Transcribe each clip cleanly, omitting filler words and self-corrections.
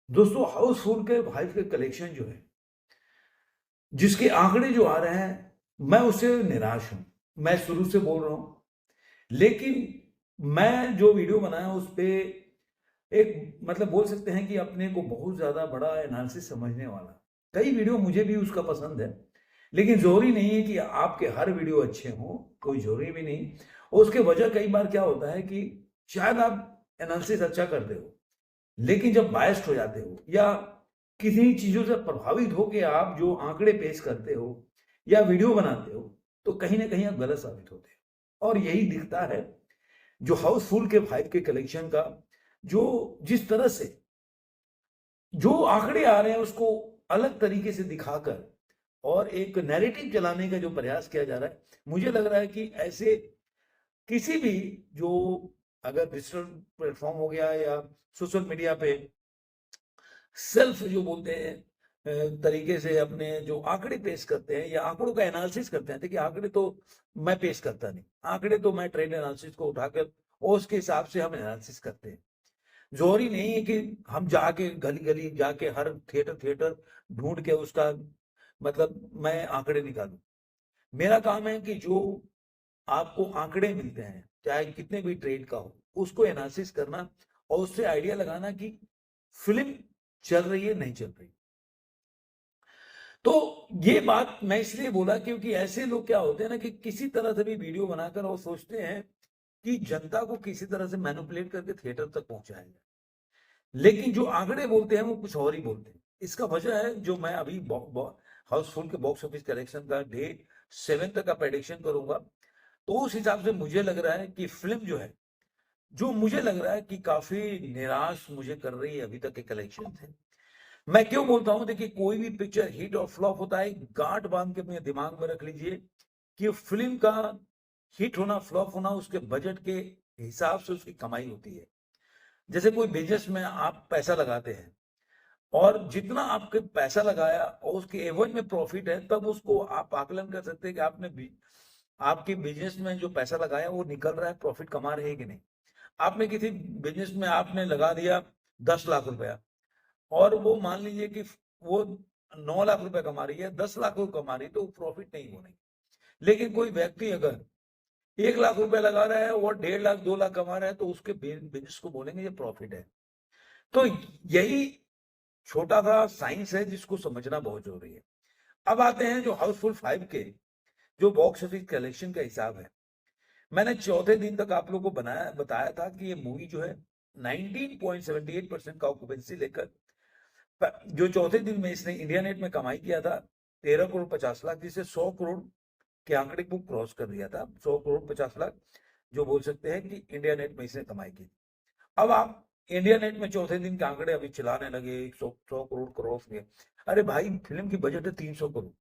दोस्तों हाउसफुल के भाई के कलेक्शन जो है, जिसके आंकड़े जो आ रहे हैं, मैं उससे निराश हूं। मैं शुरू से बोल रहा हूं, लेकिन मैं जो वीडियो बनाया उस पे एक मतलब बोल सकते हैं कि अपने को बहुत ज्यादा बड़ा एनालिसिस समझने वाला कई वीडियो मुझे भी उसका पसंद है। लेकिन जरूरी नहीं है कि आपके हर वीडियो अच्छे हों, कोई जरूरी भी नहीं। और उसके वजह कई बार क्या होता है कि शायद आप एनालिसिस अच्छा करते हो, लेकिन जब बायस्ड हो जाते हो या किसी चीजों से प्रभावित हो के आप जो आंकड़े पेश करते हो या वीडियो बनाते हो, तो कहीं ना कहीं आप गलत साबित होते हो। और यही दिखता है जो हाउसफुल के फाइव के कलेक्शन का, जो जिस तरह से जो आंकड़े आ रहे हैं उसको अलग तरीके से दिखाकर और एक नैरेटिव चलाने का जो प्रयास किया जा रहा है, मुझे लग रहा है कि ऐसे किसी भी जो अगर डिजिटल प्लेटफॉर्म हो गया या सोशल मीडिया पे सेल्फ जो बोलते हैं तरीके से अपने जो आंकड़े पेश करते हैं या आंकड़ों का एनालिसिस करते हैं। देखिए आंकड़े तो मैं पेश करता नहीं, आंकड़े तो मैं ट्रेंड एनालिसिस को उठाकर और उसके हिसाब से हम एनालिसिस करते हैं। जरूरी नहीं है कि हम जाके गली गली जाके हर थिएटर थिएटर ढूंढ के उसका मतलब मैं आंकड़े निकालूं। मेरा काम है कि जो आपको आंकड़े मिलते हैं चाहे कितने भी ट्रेड का हो, उसको एनालिसिस करना और उससे आइडिया लगाना कि फिल्म चल रही है नहीं चल रही। तो ये बात मैं इसलिए बोला क्योंकि ऐसे लोग क्या होते हैं ना कि किसी तरह से भी वीडियो बनाकर वो सोचते हैं कि जनता को किसी तरह से मैनिपुलेट करके थिएटर तक पहुंचाएंगे, लेकिन जो आंकड़े बोलते हैं वो कुछ और ही बोलते हैं। इसका वजह है जो मैं अभी हाउसफुल के बॉक्स ऑफिस कलेक्शन का डे 7 तक का प्रेडिक्शन करूंगा, तो उस हिसाब से मुझे लग रहा है कि फिल्म जो है, जो मुझे लग रहा है कि काफी निराश मुझे कर रही है अभी तक के कलेक्शन थे। मैं क्यों बोलता हूं, देखिए कोई भी पिक्चर हिट और फ्लॉप होता है, गांठ बांध के अपने दिमाग में रख लीजिए कि फिल्म का हिट होना फ्लॉप होना उसके बजट के हिसाब से उसकी कमाई होती है। जैसे कोई बिजनेस में आप पैसा लगाते हैं और जितना आपके पैसा लगाया और उसके एवज में प्रॉफिट है, तब उसको आप आकलन कर सकते हैं कि आपके बिजनेस में जो पैसा लगाया वो निकल रहा है, प्रॉफिट कमा रहे हैं कि नहीं। आपने किसी बिजनेस में आपने लगा दिया 10 लाख रुपया और वो मान लीजिए कि वो 9 लाख रुपए कमा रही है, 10 लाख रुपए कमा रही है, तो प्रॉफिट नहीं होने। लेकिन कोई व्यक्ति अगर 1 लाख रुपए लगा रहा है और 1.5 लाख 2 लाख कमा रहा है, तो उसके बिजनेस को बोलेंगे ये प्रॉफिट है। तो यही छोटा सा साइंस है जिसको समझना बहुत जरूरी है। अब आते हैं जो हाउसफुल 5 के जो बॉक्स ऑफिस कलेक्शन का हिसाब है। मैंने चौथे दिन तक आप लोगों को बताया था कि ये मूवी जो है 19.78% का ऑक्यूपेंसी लेकर जो चौथे दिन में इसने इंडिया नेट में कमाई किया था 13 करोड़ 50 लाख, जिसे 100 करोड़ के आंकड़े को क्रॉस कर दिया था। 100 करोड़ 50 लाख जो बोल सकते हैं कि इंडिया नेट में इसने कमाई की। अब आप इंडिया नेट में चौथे दिन के आंकड़े अभी चिल्लाने लगे 100 करोड़ क्रॉस गए। अरे भाई फिल्म की बजट है 300 करोड़।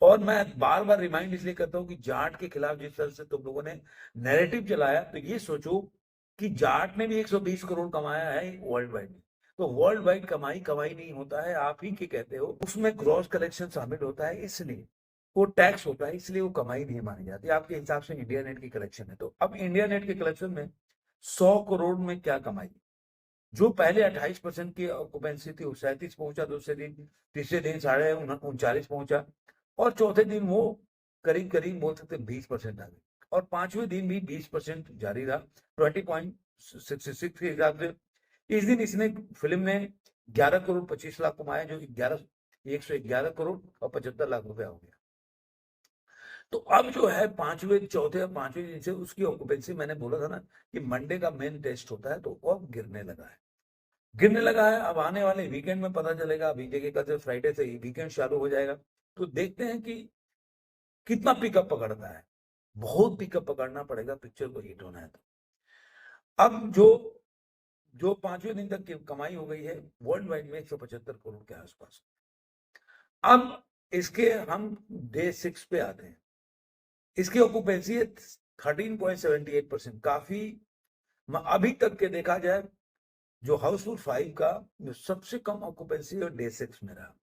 और मैं बार बार रिमाइंड इसलिए करता हूँ कि जाट के खिलाफ जिस तरह से तुम लोगों ने नैरेटिव चलाया, तो ये सोचो कि जाट ने भी 120 करोड़ कमाया है वर्ल्ड वाइड में। तो वर्ल्ड वाइड कमाई कमाई नहीं होता है, आप ही के कहते हो, उसमें क्रॉस कलेक्शन शामिल होता है, इसलिए वो टैक्स होता है, इसलिए वो कमाई नहीं मानी जाती आपके हिसाब से। इंडिया नेट की कलेक्शन है, तो अब इंडिया नेट के कलेक्शन में 100 करोड़ में क्या कमाई। जो पहले 28% की ऑक्यूपेंसी थी वो 37 पहुंचा, दूसरे दिन तीसरे दिन 39.39 पहुंचा, और चौथे दिन वो करीब करीब बोल सकते 20% आ गई, और पांचवें दिन भी 20% जारी रहा 20.66 के हिसाब से। इस दिन इसने फिल्म ने 11 करोड़ 25 लाख कमाया, जो 111 करोड़ और 75 लाख रुपया हो गया। तो अब जो है पांचवें चौथे और पांचवें दिन से उसकी ऑक्यूपेंसी, मैंने बोला था ना कि मंडे का मेन टेस्ट होता है, तो वो अब गिरने लगा है। अब आने वाले वीकेंड में पता चलेगा। अभी देखिए कल से फ्राइडे से वीकेंड चालू हो जाएगा, तो देखते हैं कि कितना पिकअप पकड़ता है। बहुत पिकअप पकड़ना पड़ेगा पिक्चर को हिट होना है तो। अब जो जो पांचवें दिन तक की कमाई हो गई है वर्ल्ड वाइड में 175 करोड़ के आसपास। अब इसके हम डे 6 पे आते हैं। इसकी ऑक्यूपेंसी है 13.78%, काफी अभी तक के देखा जाए जो हाउसफुल 5 का जो सबसे कम ऑक्यूपेंसी और डे 6 में रहा।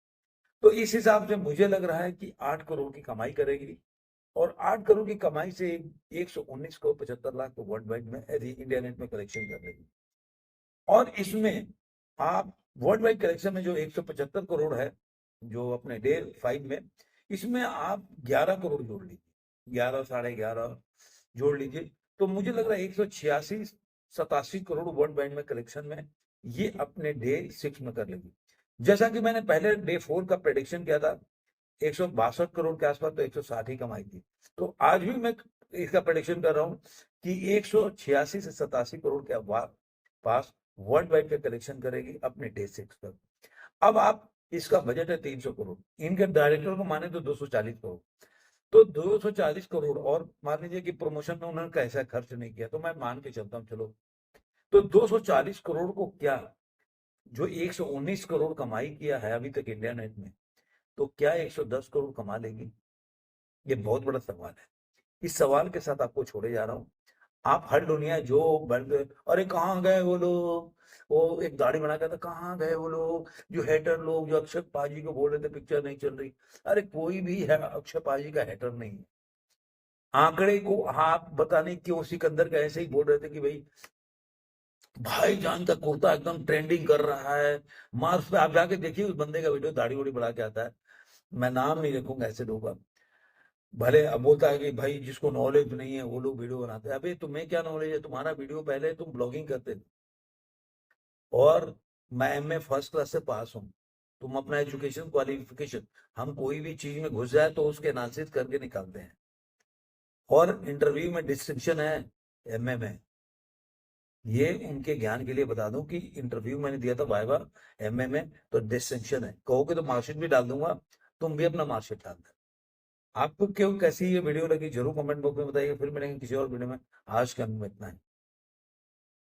तो इस हिसाब से मुझे लग रहा है कि 8 करोड़ की कमाई करेगी, और 8 करोड़ की कमाई से 119 करोड़ 75 लाख को वर्ल्ड वाइड में इंडिया नेट में कलेक्शन कर लेगी। और इसमें आप वर्ल्ड वाइड कलेक्शन में जो 175 करोड़ है, जो अपने डे 5 में, इसमें आप 11 करोड़ जोड़ लीजिए, 11 साढ़े 11 जोड़ लीजिए, तो मुझे लग रहा है 186 87 करोड़ वर्ल्ड वाइड में कलेक्शन में ये अपने डे 6 में कर लेगी। जैसा कि मैंने पहले डे 4 का प्रेडिक्शन किया था 162 करोड़ के आसपास, तो 160 ही कमाई थी। तो आज भी मैं इसका प्रेडिक्शन कर रहा हूं कि 186 से 87 करोड़ के पास वर्ल्ड वाइड का कलेक्शन करेगी अपने डे 6 पर। अब आप इसका बजट है 300 करोड़, इनके डायरेक्टर को माने तो 240 करोड़, तो 240 करोड़, और मान लीजिए कि प्रमोशन में उन्होंने कैसा खर्च नहीं किया, तो मैं मान के चलता हूं, चलो तो 240 करोड़ को क्या, जो 119 करोड़ कमाई किया है अभी तक इंडिया नेट में, तो क्या 110 करोड़ कमा लेगी? ये बहुत बड़ा सवाल है। इस सवाल के साथ आपको छोड़े जा रहा हूँ। आप हर दुनिया जो बंद, अरे कहाँ गए वो लोग, वो एक दाढ़ी बना के था, कहाँ गए वो लोग जो हेटर लोग, जो अक्षय पाजी को बोल रहे थे पिक्चर नहीं चल रही। अरे कोई भी है अक्षय पाजी का हेटर नहीं है। आंकड़े को आप बताने क्यों सिकंदर का ऐसे ही बोल रहे थे कि भाईजान का कुर्ता एकदम ट्रेंडिंग कर रहा है मार्स पे। आप जाके देखिए उस बंदे का वीडियो, दाढ़ी वाड़ी बढ़ा के आता है। मैं नाम नहीं रखूंगा ऐसे लोगों का। भले अब बोलता है कि भाई जिसको नॉलेज नहीं है वो लोग वीडियो बनाते हैं। अबे तुम्हें क्या नॉलेज है? तुम्हारा वीडियो पहले तुम ब्लॉगिंग करते थे, और मैं एमए फर्स्ट क्लास से पास हूँ। तुम अपना एजुकेशन क्वालिफिकेशन, हम कोई भी चीज में घुस जाए तो उसके एनालिसिस करके निकालते हैं। और इंटरव्यू में डिस्टिंक्शन है एमए में। ये उनके ज्ञान के लिए बता दूं कि इंटरव्यू मैंने दिया था वाइवा एमए में, तो डिस्टिंक्शन है। कहोगे तो मार्कशीट भी डाल दूंगा, तुम भी अपना मार्कशीट डाल दो। आपको क्यों कैसी ये वीडियो लगी जरूर कमेंट बॉक्स में बताइए। फिर मिलेंगे किसी और वीडियो में। आज के अंत में इतना है।